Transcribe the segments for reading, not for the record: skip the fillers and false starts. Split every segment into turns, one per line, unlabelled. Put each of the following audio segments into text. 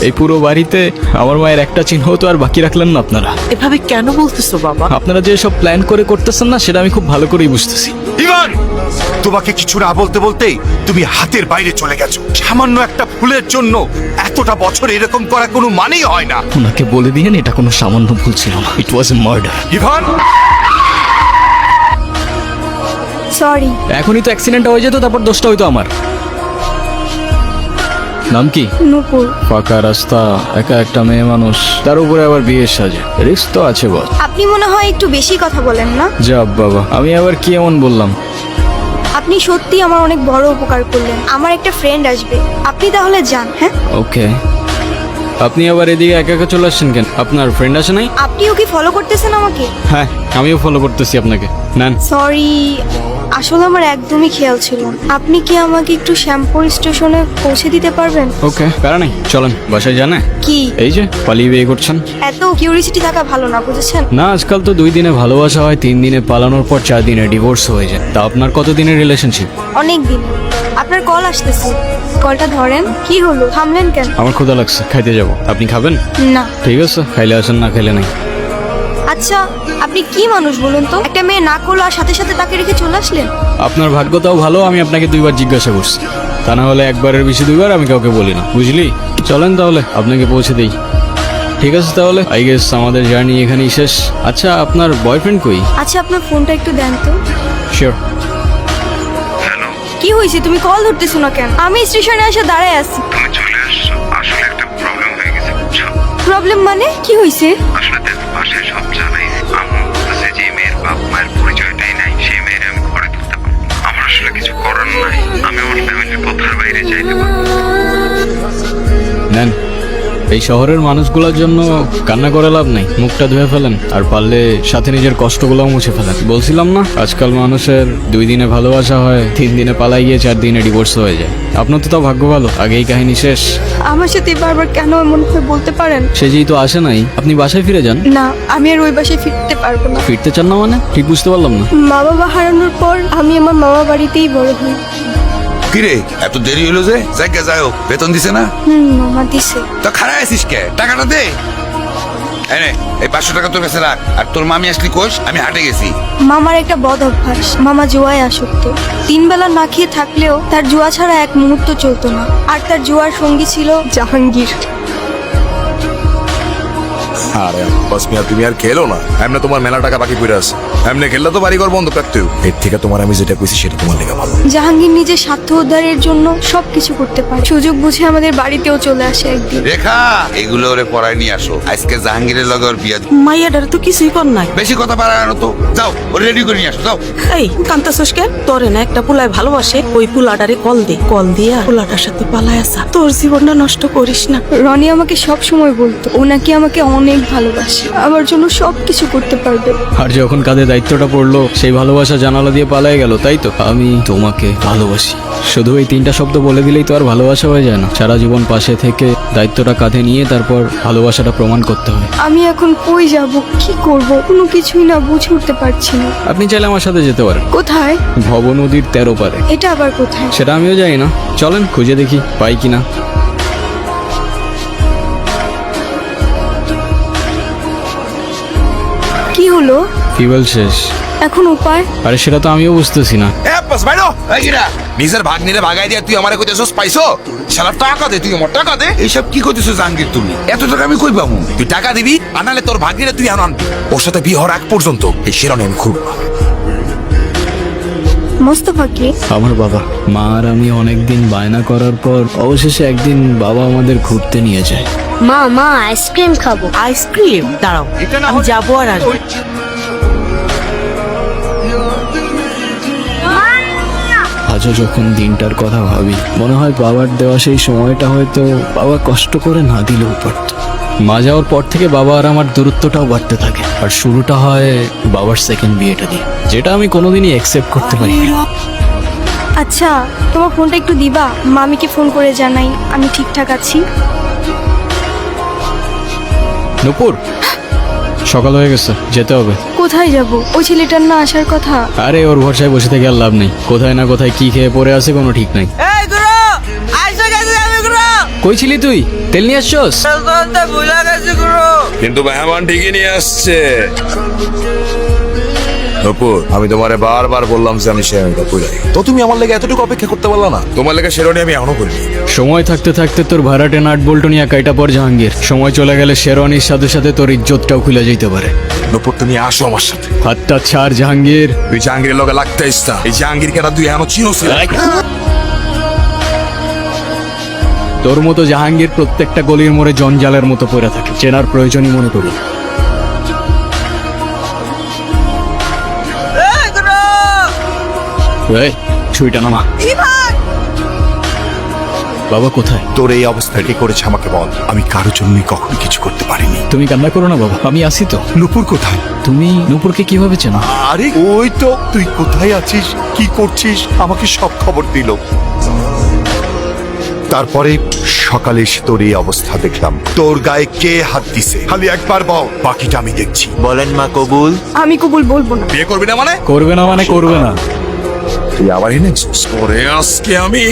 এই পুরো বাড়িতে আমার মায়ের একটা চিহ্ন তো আর বাকি রাখলেন না আপনারা।
এভাবে কেন বলতেছো বাবা?
আপনারা যে সব প্ল্যান করে করতেছেন না, সেটা আমি খুব ভালো করেই বুঝতেছি।
ইভান, তোমাকে কিছু না বলতে বলতেই তুমি হাতের বাইরে চলে গেছো। সামান্য একটা ভুলের জন্য এতটা বছর এরকম করা কোনো মানেই হয় না।
ওনাকে বলে দিয়েন এটা কোনো সামান্য ভুল ছিল না, it was a murder.
Even,
sorry.
এখনই তো অ্যাক্সিডেন্টটা হয়ে যেত, তারপর দোষটা হইতো আমার। নাম কি?
নূপুর।
ফাঁকা রাস্তা, একা একটা মেয়ে মানুষ, তার উপরে আবার বিয়ের সাজে, রিস্ক তো আছে বস।
আপনি মনে হয় একটু বেশি কথা বলেন না?
যা বাবা, আমি আবার কি এমন বললাম?
আপনি সত্যি আমার অনেক বড় উপকার করলেন। আমার একটা ফ্রেন্ড আসবে, আপনি তাহলে যান। হ্যাঁ,
ওকে। আপনি আবার এদিকে একা একা চলে আসছেন কেন? আপনার ফ্রেন্ড আছে নাই?
আপনিও কি ফলো করতেছেন আমাকে?
হ্যাঁ, আমিও ফলো করতেছি আপনাকে। নেন।
সরি, আসলে আমার একদমই খেয়াল ছিল না। আপনি কি আমাকে একটু শ্যামপুর স্টেশনে পৌঁছে দিতে পারবেন?
ওকে, প্যারা নাই, চলেন বাসায়। জানে
কি
এই যে পালিয়ে বিয়ে করছেন?
এত কিউরিসিটি থাকা ভালো না, বুঝেছেন?
না, আজকাল তো 2 দিনে ভালোবাসা হয়, 3 দিনে পালানোর পর 4 দিনে ডিভোর্স হয়ে যায়। তা আপনার কত দিনের রিলেশনশিপ?
অনেক দিন। আপনার কল আসতেছে, কলটা ধরেন। কি হলো, থামলেন কেন?
আমার ক্ষুধা লাগছে, খাইতে যাব। আপনি খাবেন?
না।
ঠিক আছে, খাইলে আসেন, না খাইলে নাই।
আচ্ছা, আপনি কি মানুষ বলুন তো? একটা মেয়ে না করলো আর সাথে সাথে তাকে রেখে চলে আসলেন?
আপনার ভাগ্যটাও ভালো, আমি আপনাকে 2বার জিজ্ঞাসা করছি। তা না হলে একবারের বেশি 2বার আমি কাউকে বলি না, বুঝলি? চলেন তাহলে আপনাকে পৌঁছে দেই। ঠিক আছে তাহলে, আই গেস আমাদের জার্নি এখানেই শেষ। আচ্ছা, আপনার বয়ফ্রেন্ড কই?
আচ্ছা, আপনার ফোনটা একটু দেন তো।
শিওর।
কি হয়েছে, তুমি কল ধরতেছো না কেন? আমি স্টেশনে এসে দাঁড়ায় আছি।
তুমি চলে আসছো, আসলে একটা প্রবলেম হয়ে গেছে বুঝছো।
প্রবলেম মানে কি হয়েছে?
আসলে দেখো, বাসায় সব জানাইছি। আম্মু বলতেছে যে মেয়ের বাপ মায়ের পরিচয়টাই নাই, সেই মেয়ের আমি ঘরে তুলতে পারবো না। আমার আসলে কিছু করার নাই, আমি আমার ফ্যামিলির কথার বাইরে চাইতে পারবো না।
নেন, এই শহরের মানুষগুলোর জন্য কান্না করে লাভ নাই, মুখটা ধুয়ে ফেলেন, আর পারলে সাথে নিজের কষ্টগুলোও মুছে ফেলেন। বলছিলাম না, আজকাল মানুষের 2 দিনে ভালোবাসা হয়, 3 দিনে পালাই গিয়ে 4 দিনে ডিভোর্স হয়ে যায়। আপনার তো তাও ভাগ্য ভালো, আগেই কাহিনী শেষ।
আমার সাথে বারবার কেন এমন হয় বলতে পারেন?
সে যেহেতু আসে নাই, আপনি বাসায় ফিরে যান।
না, আমি আর ওই বাসায় ফিরতে পারবো না।
ফিরতে চান না মানে? ঠিক বুঝতে পারলাম না।
মা বাবা হারানোর পর আমি আমার মামা বাড়িতেই বড় হই।
কিরে এত দেরি হলো যে? জায়গা যাও, বেতন দিছে না?
মামা দিছে।
তো খারাপ আছিস কে? টাকাটা দে। এনে এই 500 টাকা তোর কাছে রাখ। আর তোর মামি আসলি কোষ? আমি হাটে গেছি।
মামার একটা বদ অভ্যাস, মামা জুয়ায় আসক্ত। 3 বেলা না খেয়ে থাকলেও তার জুয়া ছাড়া এক মুহূর্ত চলতো না। আর তার জুয়ার সঙ্গী ছিল জাহাঙ্গীর।
আরে বাস মিয়া, তুমি আর খেলো না। এমনি তোমার মেলা টাকা বাকি পড়ে আছে। এমনি খেললে তো বাড়িঘর বন্ধ থাকতেও। এর থেকে তোমার আমি যেটা কইছি সেটা তোমার লেগে ভালো।
জাহাঙ্গীর নিজের স্বার্থ উদ্ধারের জন্য সবকিছু করতে পারে। সুযোগ বুঝে আমাদের বাড়িতেও চলে আসে একদিন।
রেখা, এগুলো ওরে পড়ায় নিয়ে আসো। আজকে জাহাঙ্গীরের লগে ওর বিয়া।
মাইয়াডার তো কিছুই কর নাই।
বেশি কথা বাড়ানো তো। যাও, ওরে রেডি করে নিয়ে আসো, যাও।
এই কান্তাছস কেন? তোরে না একটা পুলায় ভালোবাসে, ওই পুলাটারে কল দে। কল দিয়া পুলাটার সাথে পালায় আসা। তোর জীবনটা নষ্ট করিস না।
রনি আমাকে সব সময় বলতো ও নাকি আমাকে অনেক ভালোবাসে, আমার জন্য সবকিছু করতে পারবে।
আর যখন কাঁধে দায়িত্বটা পড়লো, সেই ভালোবাসা জানালা দিয়ে পালাই গেল, তাই তো? আমি তোমাকে ভালোবাসি, শুধু এই 3টা শব্দ বলে দিলেই তো আর ভালোবাসা হয়ে যায় না। সারা জীবন পাশে থেকে দায়িত্বটা কাঁধে নিয়ে তারপর ভালোবাসাটা প্রমাণ করতে হয়।
আমি এখন কই যাব, কি করব, কোনো কিছুই না বুঝে উঠতে পারছি না।
আপনি চাইলে আমার সাথে যেতে পারেন।
কোথায়?
ভব নদীর 13 পারে।
এটা আবার কোথায়?
সেটা আমিও জানি না, চলেন খুঁজে দেখি পাই কিনা।
কি হলো?
ফিউয়েল শেষ।
এখন উপায়?
আরে সেটা তো আমিও বুঝতেছি না।
এ বাস বাইরো। এই কিরা? নিজের ভাগ্নিরে ভাগাই দিয়া তুই আমারে কইতেছস পাইছো? শালা টাকা দে, তুই আমার টাকা দে। এইসব কি কইতেছস জাহাঙ্গীর তুমি? এত টাকা আমি কই পাবো? তুই টাকা দিবি, আনালে তোর ভাগ্নিরে তুই আনবি। ওর সাথে বিয়ে হওয়ার আগ পর্যন্ত এই শিরোনে আমি খুলব না।
মোস্তফা কে?
আমার বাবা। মা আর আমি অনেকদিন বায়না করার পর অবশেষে একদিন বাবা আমাদের ঘুরতে নিয়ে যায়।
মা মা আইসক্রিম খাবো।
আইসক্রিম? দাঁড়াও, আমি যাবো আর আসবো।
আজও যখন দিনটার কথা ভাবি, মনে হয় বাবার দেওয়া সেই সময়টা হয়তো বাবা কষ্ট করে না দিলেও পারত। মা যাওয়ার পর থেকে বাবা আর আমার দূরত্বটাও বাড়তে থাকে, আর শুরুটা হয় বাবার সেকেন্ড বিয়েটা দিয়ে, যেটা আমি কোনোদিনই অ্যাকসেপ্ট করতে পারি।
আচ্ছা, তোমার ফোনটা একটু দিবা? মামিকে ফোন করে জানাই আমি ঠিকঠাক আছি।
নূপুর, সকাল হয়ে গেছে, যেতে হবে।
কোথায় যাব? ওই ছেলেটার না আসার কথা।
আরে ওর ভরসায় বসে থেকে আর লাভ নেই। কোথায় না কোথায় কি খেয়ে পড়ে আছে কোনো ঠিক নাই।
এই গুরু আইসা গেছে আমি গুরু
কই ছিলি তুই? তেল নিয়ে আসছস?
বলতে ভুলে গেছি গুরু।
কিন্তু মেহমান ঠিকই নিয়ে আসছে। নপুর, আমি তোমারে বারবার বললাম যে আমি শেরওয়ানিটা পরে তো তুমি আমার লেগে এতটুকু অপেক্ষা করতে পারলা না? তোমার লেগে শেরওয়ানি আমি এখনো করিনি।
সময় থাকতে থাকতে তোর ভাড়াটে নাট বল্টু নিয়ে কাইটা পর জাহাঙ্গীর। সময় চলে গেলে শেরওয়ানির সাথে সাথে তোর ইজ্জতটাও খুলে যেতে পারে।
নপুর, তুমি আসো আমার সাথে।
হাতটা ছাড় জাহাঙ্গীর।
তুই জাহাঙ্গীরের লগে লাগতে ইস না। এই জাহাঙ্গীর কেটা তুই এখনো চিনোস না?
তোর মতো জাহাঙ্গীর প্রত্যেকটা গলির মোড়ে জঞ্জালের মতো পড়ে থাকে, চেনার প্রয়োজনই মনে করি।
এই গুরু
এই ছুরিটা নামা। বাবা কোথায়?
তোর এই অবস্থা কি করেছে আমাকে বল। আমি কারোর জন্যই কখনো কিছু করতে পারিনি।
তুমি কান্না করো না বাবা, আমি আসি তো।
নুপুর কোথায়?
তুমি নূপুরকে কিভাবে চেনো?
আরে ওই তো, তুই কোথায় আছিস, কি করছিস, আমাকে সব খবর দিল। তারপরে সকালে এসে তোর এই অবস্থা দেখলাম। তোর গায়ে কে হাত দিছে খালি একবার বল, বাকিটা আমি দেখছি।
বলেন মা কবুল।
আমি কবুল বলবো না।
বিয়ে করবি না মানে?
করবে না মানে করবে না।
তুই আবার এনেছিস? ওরে আজকে আমি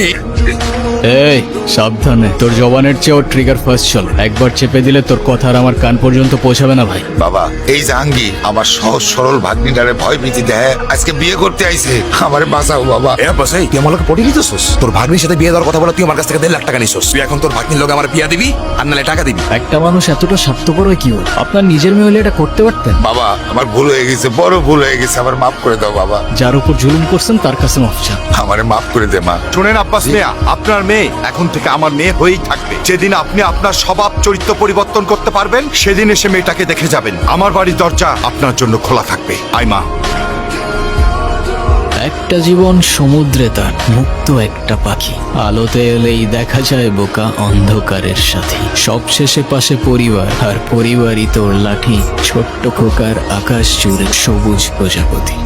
এই সাবধানে, তোর জবানের চেয়ে ওর ট্রিগার ফার্স্ট চল। একবার চেপে দিলে তোর কথা আর আমার কান পর্যন্ত পৌঁছাবে না ভাই।
বাবা, এই জাহাঙ্গীর আমার সহজ সরল ভাগ্নিটারে ভয় ভীতি দেয়, আজকে বিয়ে করতে আইছে। আমারে বাঁচাও বাবা।
এ বাসাই, তুই আমার লোকে পটি নিতেছস? তোর ভাগ্নির সাথে বিয়ে দেওয়ার কথা বলে তুই আমার কাছ থেকে 1.5 লাখ টাকা নিছস। তুই এখন তোর ভাগ্নির লোকে আমার বিয়ে দিবি আর নালে টাকা দিবি?
একটা মানুষ এতটা স্বার্থপর হয় কি হয়? আপনার নিজের মেয়ে হলে এটা করতে পারতেন।
বাবা, আমার ভুল হয়ে গেছে, বড় ভুল হয়ে গেছে, আমার মাফ করে দাও বাবা।
যার উপর জুলুম করছেন তার কাছে মাফ চান।
আমারে মাফ করে দে মা।
শোনেন আব্বাস মিয়া, আপনার মেয়ে এখন থেকে আমার মেয়ে হয়েই থাকবে। যেদিন আপনি আপনার স্বভাব চরিত্র পরিবর্তন করতে পারবেন, সেদিন এসে মেয়েটাকে দেখে যাবেন। আমার বাড়ির দরজা আপনার জন্য খোলা থাকবে। আয় মা।
একটা জীবন সমুদ্রে তার মুক্ত একটা পাখি, আলোতে এলেই দেখা যায় বোকা অন্ধকারের সাথে। সবশেষে পাশে পরিবার, আর পরিবারই তোর লাঠি। ছোট্ট খোকার আকাশ জুড়ে সবুজ প্রজাপতি।